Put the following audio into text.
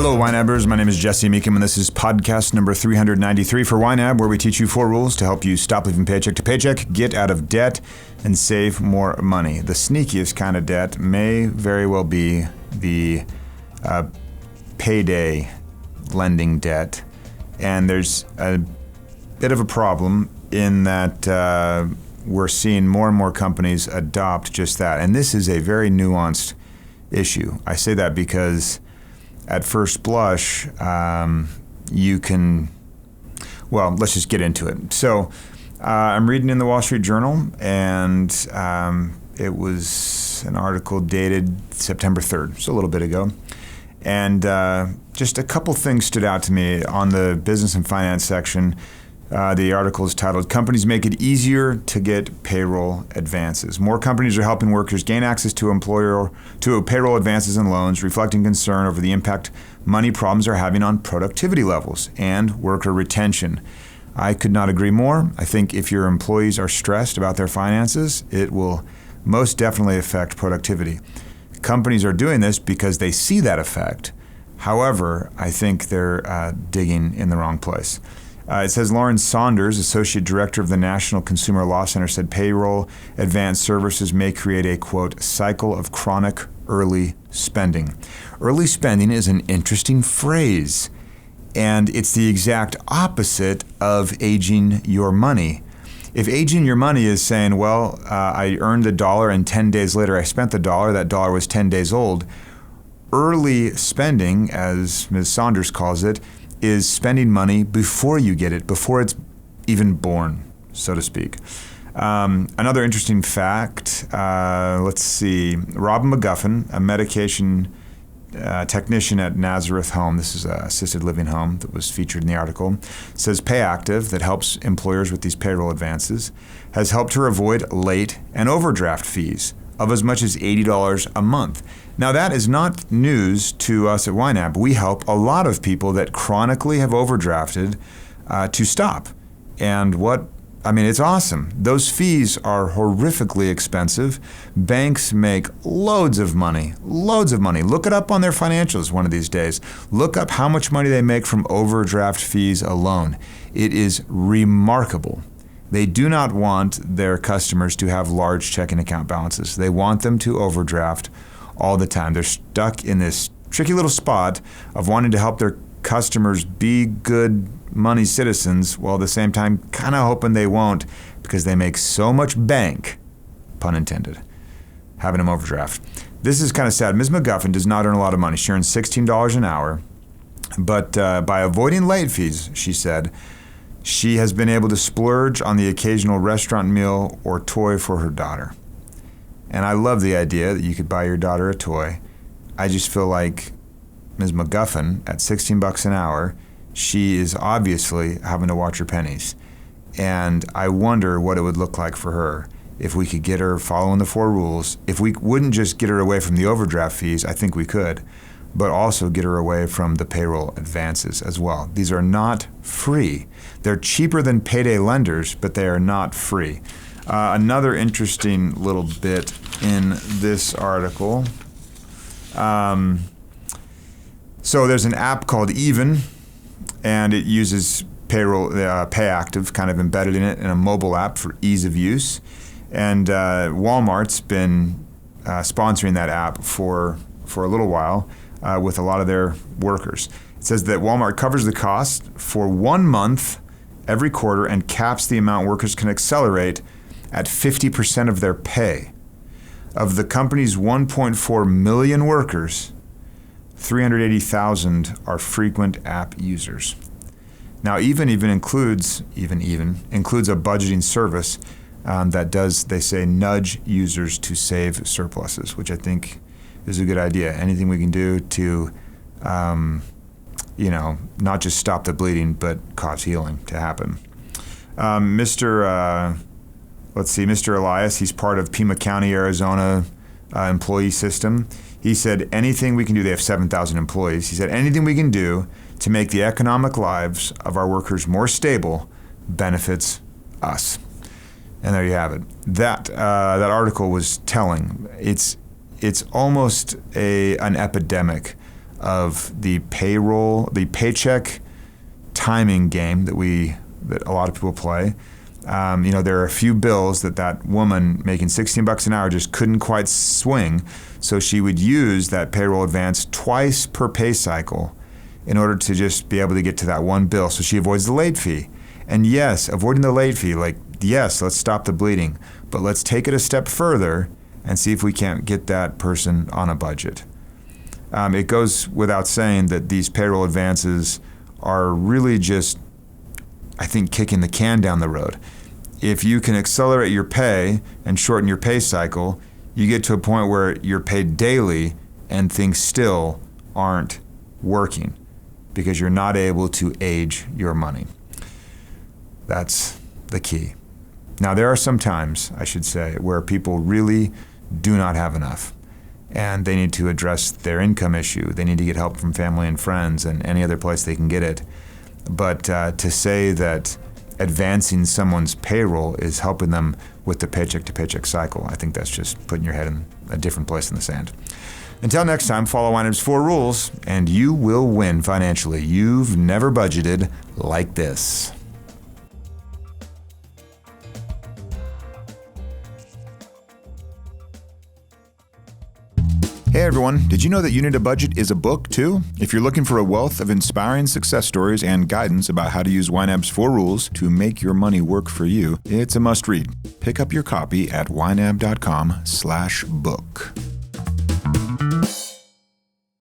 Hello, YNABers. My name is Jesse Meekum, and this is podcast number 393 for YNAB, where we teach you 4 rules to help you stop living paycheck to paycheck, get out of debt, and save more money. The sneakiest kind of debt may very well be the payday lending debt. And there's a bit of a problem in that we're seeing more and more companies adopt just that. And this is a very nuanced issue. I say that because at first blush, you can, well, let's just get into it. So I'm reading in the Wall Street Journal, and it was an article dated September 3rd, so a little bit ago. And just a couple things stood out to me on the business and finance section. The article is titled, "Companies Make It Easier to Get Payroll Advances." More companies are helping workers gain access to payroll advances and loans, reflecting concern over the impact money problems are having on productivity levels and worker retention. I could not agree more. I think if your employees are stressed about their finances, it will most definitely affect productivity. Companies are doing this because they see that effect. However, I think they're digging in the wrong place. It says Lauren Saunders, Associate Director of the National Consumer Law Center, said payroll advance services may create a, quote, cycle of chronic early spending. Early spending is an interesting phrase, and it's the exact opposite of aging your money. If aging your money is saying, well, I earned the dollar and 10 days later I spent the dollar, that dollar was 10 days old, early spending, as Ms. Saunders calls it, is spending money before you get it, before it's even born, so to speak. Another interesting fact, let's see, Rob McGuffin, a medication technician at Nazareth Home, this is an assisted living home that was featured in the article, says PayActive, that helps employers with these payroll advances, has helped her avoid late and overdraft fees of as much as $80 a month. Now, that is not news to us at YNAB. We help a lot of people that chronically have overdrafted to stop. And it's awesome. Those fees are horrifically expensive. Banks make loads of money. Look it up on their financials one of these days. Look up how much money they make from overdraft fees alone. It is remarkable. They do not want their customers to have large checking account balances. They want them to overdraft all the time. They're stuck in this tricky little spot of wanting to help their customers be good money citizens, while at the same time kind of hoping they won't, because they make so much bank, pun intended, having them overdraft. This is kind of sad. Ms. McGuffin does not earn a lot of money. She earns $16 an hour, but by avoiding late fees, she said, she has been able to splurge on the occasional restaurant meal or toy for her daughter. And I love the idea that you could buy your daughter a toy. I just feel like Ms. McGuffin, at $16 an hour, she is obviously having to watch her pennies. And I wonder what it would look like for her if we could get her following the 4 rules. If we wouldn't just get her away from the overdraft fees, I think we could, but also get her away from the payroll advances as well. These are not free. They're cheaper than payday lenders, but they are not free. Another interesting little bit in this article. So there's an app called Even, and it uses payroll, PayActive kind of embedded in it, in a mobile app for ease of use. And Walmart's been sponsoring that app for a little while with a lot of their workers. It says that Walmart covers the cost for 1 month every quarter and caps the amount workers can accelerate at 50% of their pay. Of the company's 1.4 million workers, 380,000 are frequent app users. Now, even includes a budgeting service that does, they say, nudge users to save surpluses, which I think is a good idea. Anything we can do to, not just stop the bleeding, but cause healing to happen. Mr. Elias, he's part of Pima County, Arizona employee system. He said anything we can do, they have 7,000 employees. He said anything we can do to make the economic lives of our workers more stable benefits us. And there you have it. That article was telling. It's almost an epidemic of the paycheck timing game that a lot of people play. There are a few bills that woman making $16 an hour just couldn't quite swing, so she would use that payroll advance twice per pay cycle in order to just be able to get to that one bill, so she avoids the late fee. And yes, avoiding the late fee, yes, let's stop the bleeding, but let's take it a step further and see if we can't get that person on a budget. It goes without saying that these payroll advances are really just, I think, kicking the can down the road. If you can accelerate your pay and shorten your pay cycle, you get to a point where you're paid daily and things still aren't working because you're not able to age your money. That's the key. Now, there are some times, I should say, where people really do not have enough, and they need to address their income issue. They need to get help from family and friends and any other place they can get it. But to say that advancing someone's payroll is helping them with the paycheck to paycheck cycle, I think that's just putting your head in a different place in the sand. Until next time, follow YNAB's 4 rules and you will win financially. You've never budgeted like this. Hey everyone, did you know that You Need a Budget is a book too? If you're looking for a wealth of inspiring success stories and guidance about how to use YNAB's 4 rules to make your money work for you, it's a must read. Pick up your copy at ynab.com/book.